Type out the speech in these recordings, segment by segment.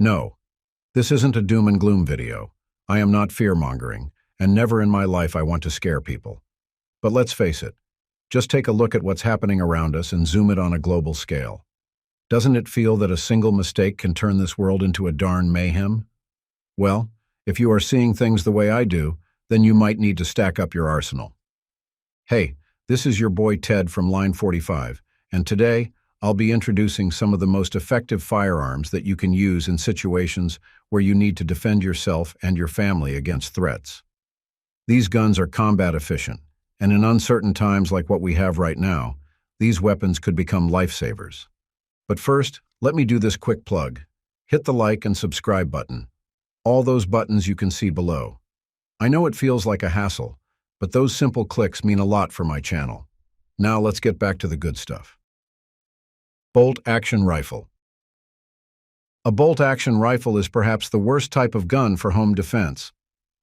No, this isn't a doom and gloom video. I am not fear-mongering, and never in my life I want to scare people. But let's face it, just take a look at what's happening around us and zoom it on a global scale. Doesn't it feel that a single mistake can turn this world into a darn mayhem? Well, if you are seeing things the way I do, then you might need to stack up your arsenal. Hey, this is your boy Ted from Line 45, and today I'll be introducing some of the most effective firearms that you can use in situations where you need to defend yourself and your family against threats. These guns are combat efficient, and in uncertain times like what we have right now, these weapons could become lifesavers. But first, let me do this quick plug. Hit the like and subscribe button. All those buttons you can see below. I know it feels like a hassle, but those simple clicks mean a lot for my channel. Now let's get back to the good stuff. Bolt-action rifle. A bolt-action rifle is perhaps the worst type of gun for home defense.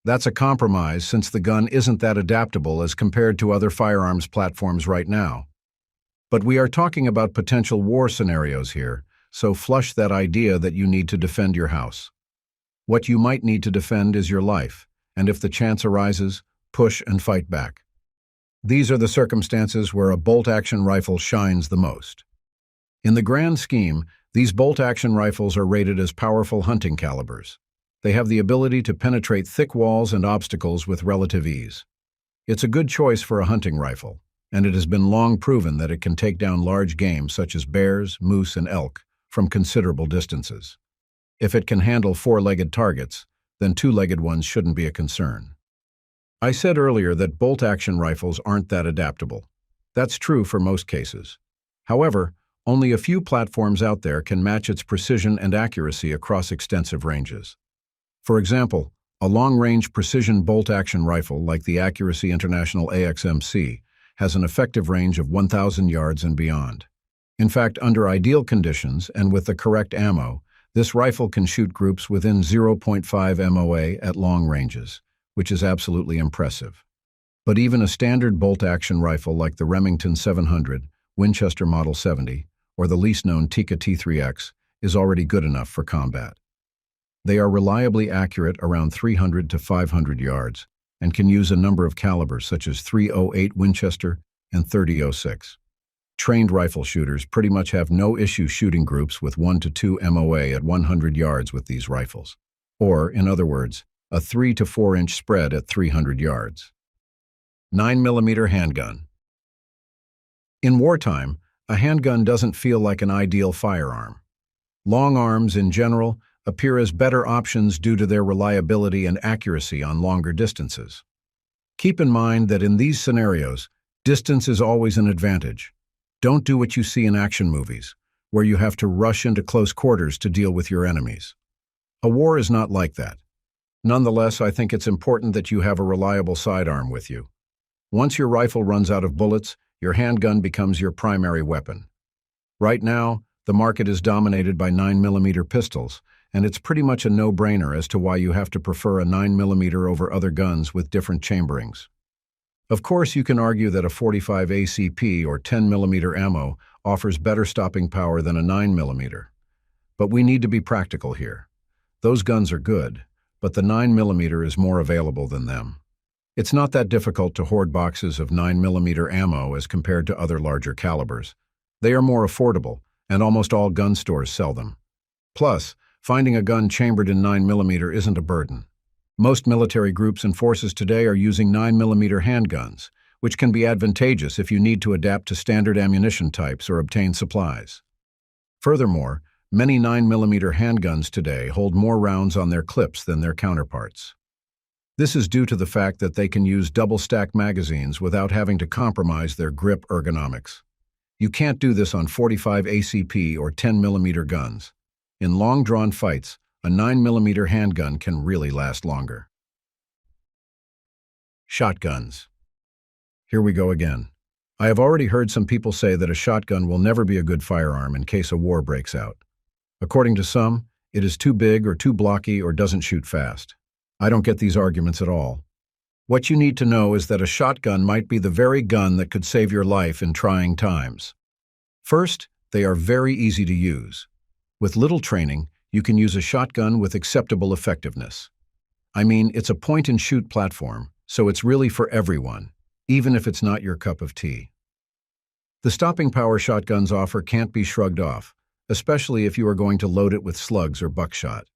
That's a compromise since the gun isn't that adaptable as compared to other firearms platforms right now. But we are talking about potential war scenarios here, so flush that idea that you need to defend your house. What you might need to defend is your life, and if the chance arises, push and fight back. These are the circumstances where a bolt-action rifle shines the most. In the grand scheme, these bolt-action rifles are rated as powerful hunting calibers. They have the ability to penetrate thick walls and obstacles with relative ease. It's a good choice for a hunting rifle, and it has been long proven that it can take down large game such as bears, moose, and elk from considerable distances. If it can handle four-legged targets, then two-legged ones shouldn't be a concern. I said earlier that bolt-action rifles aren't that adaptable. That's true for most cases. However, only a few platforms out there can match its precision and accuracy across extensive ranges. For example, a long-range precision bolt-action rifle like the Accuracy International AXMC has an effective range of 1,000 yards and beyond. In fact, under ideal conditions and with the correct ammo, this rifle can shoot groups within 0.5 MOA at long ranges, which is absolutely impressive. But even a standard bolt-action rifle like the Remington 700, Winchester Model 70, or the least-known Tikka T3X is already good enough for combat. They are reliably accurate around 300 to 500 yards and can use a number of calibers such as .308 Winchester and .30-06. Trained rifle shooters pretty much have no issue shooting groups with 1 to 2 MOA at 100 yards with these rifles, or, in other words, a 3 to 4 inch spread at 300 yards. 9mm handgun. In wartime, a handgun doesn't feel like an ideal firearm. Long arms, in general, appear as better options due to their reliability and accuracy on longer distances. Keep in mind that in these scenarios, distance is always an advantage. Don't do what you see in action movies, where you have to rush into close quarters to deal with your enemies. A war is not like that. Nonetheless, I think it's important that you have a reliable sidearm with you. Once your rifle runs out of bullets, your handgun becomes your primary weapon. Right now, the market is dominated by 9mm pistols, and it's pretty much a no-brainer as to why you have to prefer a 9mm over other guns with different chamberings. Of course, you can argue that a 45 ACP or 10mm ammo offers better stopping power than a 9mm. But we need to be practical here. Those guns are good, but the 9mm is more available than them. It's not that difficult to hoard boxes of 9mm ammo as compared to other larger calibers. They are more affordable, and almost all gun stores sell them. Plus, finding a gun chambered in 9mm isn't a burden. Most military groups and forces today are using 9mm handguns, which can be advantageous if you need to adapt to standard ammunition types or obtain supplies. Furthermore, many 9mm handguns today hold more rounds on their clips than their counterparts. This is due to the fact that they can use double-stack magazines without having to compromise their grip ergonomics. You can't do this on 45 ACP or 10mm guns. In long-drawn fights, a 9mm handgun can really last longer. Shotguns. Here we go again. I have already heard some people say that a shotgun will never be a good firearm in case a war breaks out. According to some, it is too big or too blocky or doesn't shoot fast. I don't get these arguments at all. What you need to know is that a shotgun might be the very gun that could save your life in trying times. First, they are very easy to use. With little training, you can use a shotgun with acceptable effectiveness. I mean, it's a point-and-shoot platform, so it's really for everyone, even if it's not your cup of tea. The stopping power shotguns offer can't be shrugged off, especially if you are going to load it with slugs or buckshot.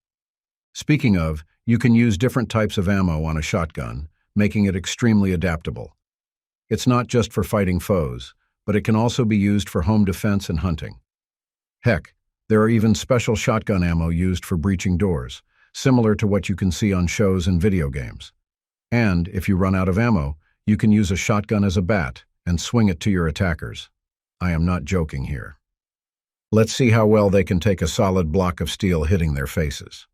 Speaking of, you can use different types of ammo on a shotgun, making it extremely adaptable. It's not just for fighting foes, but it can also be used for home defense and hunting. Heck, there are even special shotgun ammo used for breaching doors, similar to what you can see on shows and video games. And, if you run out of ammo, you can use a shotgun as a bat and swing it to your attackers. I am not joking here. Let's see how well they can take a solid block of steel hitting their faces.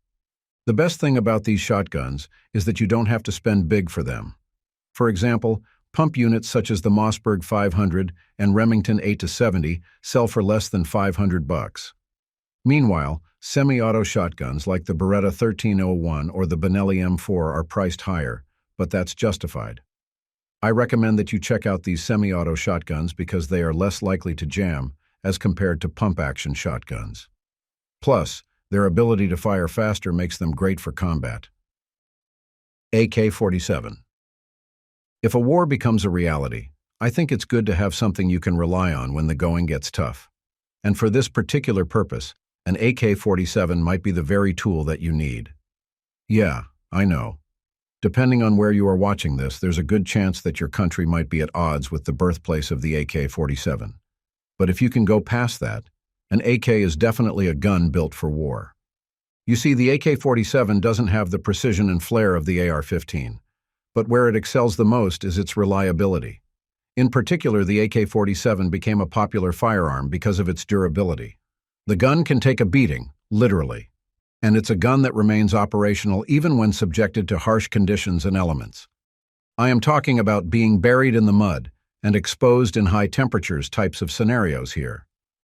The best thing about these shotguns is that you don't have to spend big for them. For example, pump units such as the Mossberg 500 and Remington 8-70 sell for less than $500. Meanwhile, semi-auto shotguns like the Beretta 1301 or the Benelli M4 are priced higher, but that's justified. I recommend that you check out these semi-auto shotguns because they are less likely to jam as compared to pump-action shotguns. Plus, their ability to fire faster makes them great for combat. AK-47. If a war becomes a reality, I think it's good to have something you can rely on when the going gets tough. And for this particular purpose, an AK-47 might be the very tool that you need. Yeah, I know. Depending on where you are watching this, there's a good chance that your country might be at odds with the birthplace of the AK-47. But if you can go past that, an AK is definitely a gun built for war. You see, the AK-47 doesn't have the precision and flair of the AR-15, but where it excels the most is its reliability. In particular, the AK-47 became a popular firearm because of its durability. The gun can take a beating, literally, and it's a gun that remains operational even when subjected to harsh conditions and elements. I am talking about being buried in the mud and exposed in high temperatures types of scenarios here.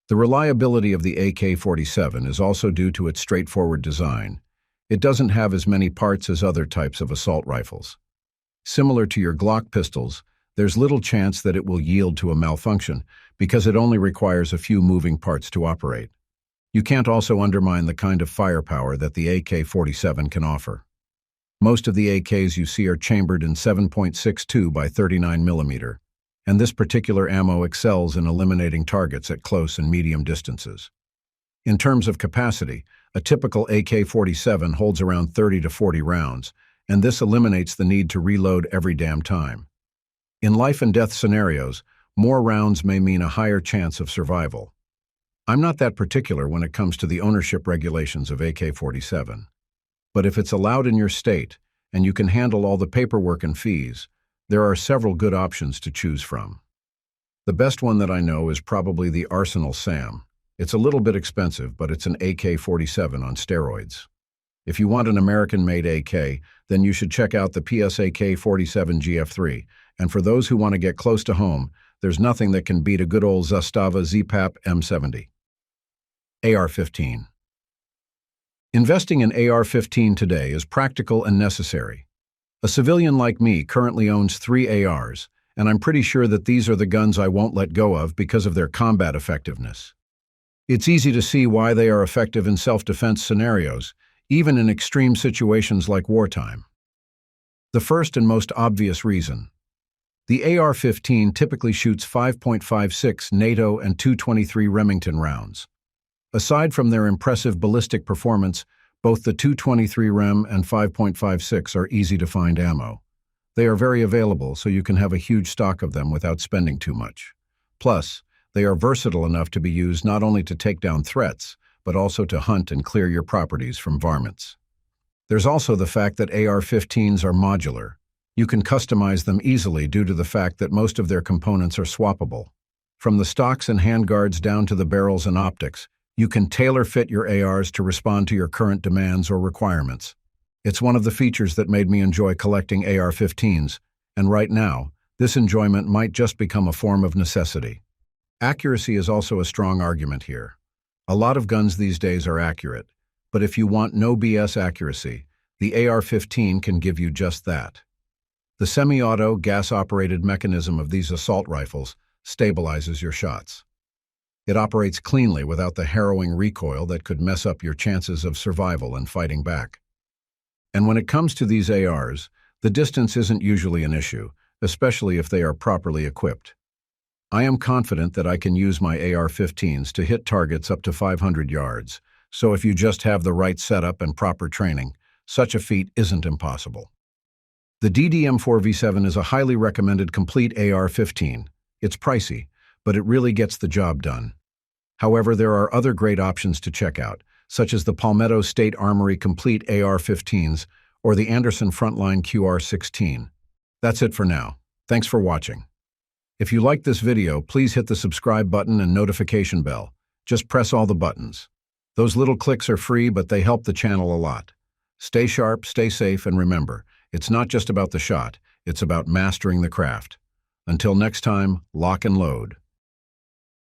The reliability of the AK-47 is also due to its straightforward design. It doesn't have as many parts as other types of assault rifles. Similar to your Glock pistols, there's little chance that it will yield to a malfunction because it only requires a few moving parts to operate. You can't also undermine the kind of firepower that the AK-47 can offer. Most of the AKs you see are chambered in 7.62 by 39 mm, and this particular ammo excels in eliminating targets at close and medium distances. In terms of capacity, a typical AK-47 holds around 30 to 40 rounds, and this eliminates the need to reload every damn time. In life-and-death scenarios, more rounds may mean a higher chance of survival. I'm not that particular when it comes to the ownership regulations of AK-47. But if it's allowed in your state, and you can handle all the paperwork and fees, there are several good options to choose from. The best one that I know is probably the Arsenal SAM. It's a little bit expensive, but it's an AK-47 on steroids. If you want an American-made AK, then you should check out the PSAK-47 GF3, and for those who want to get close to home, there's nothing that can beat a good old Zastava ZPAP M70. AR-15. Investing in AR-15 today is practical and necessary. A civilian like me currently owns 3 ARs, and I'm pretty sure that these are the guns I won't let go of because of their combat effectiveness. It's easy to see why they are effective in self-defense scenarios, even in extreme situations like wartime. The first and most obvious reason. The AR-15 typically shoots 5.56 NATO and .223 Remington rounds. Aside from their impressive ballistic performance, both the .223 Rem and 5.56 are easy-to-find ammo. They are very available, so you can have a huge stock of them without spending too much. Plus, they are versatile enough to be used not only to take down threats, but also to hunt and clear your properties from varmints. There's also the fact that AR-15s are modular. You can customize them easily due to the fact that most of their components are swappable. From the stocks and handguards down to the barrels and optics, you can tailor-fit your ARs to respond to your current demands or requirements. It's one of the features that made me enjoy collecting AR-15s, and right now, this enjoyment might just become a form of necessity. Accuracy is also a strong argument here. A lot of guns these days are accurate, but if you want no BS accuracy, the AR-15 can give you just that. The semi-auto, gas-operated mechanism of these assault rifles stabilizes your shots. It operates cleanly without the harrowing recoil that could mess up your chances of survival and fighting back. And when it comes to these ARs, the distance isn't usually an issue, especially if they are properly equipped. I am confident that I can use my AR-15s to hit targets up to 500 yards, so if you just have the right setup and proper training, such a feat isn't impossible. The DDM-4V7 is a highly recommended complete AR-15. It's pricey, but it really gets the job done. However, there are other great options to check out, such as the Palmetto State Armory Complete AR-15s or the Anderson Frontline QR-16. That's it for now. Thanks for watching. If you liked this video, please hit the subscribe button and notification bell. Just press all the buttons. Those little clicks are free, but they help the channel a lot. Stay sharp, stay safe, and remember, it's not just about the shot, it's about mastering the craft. Until next time, lock and load.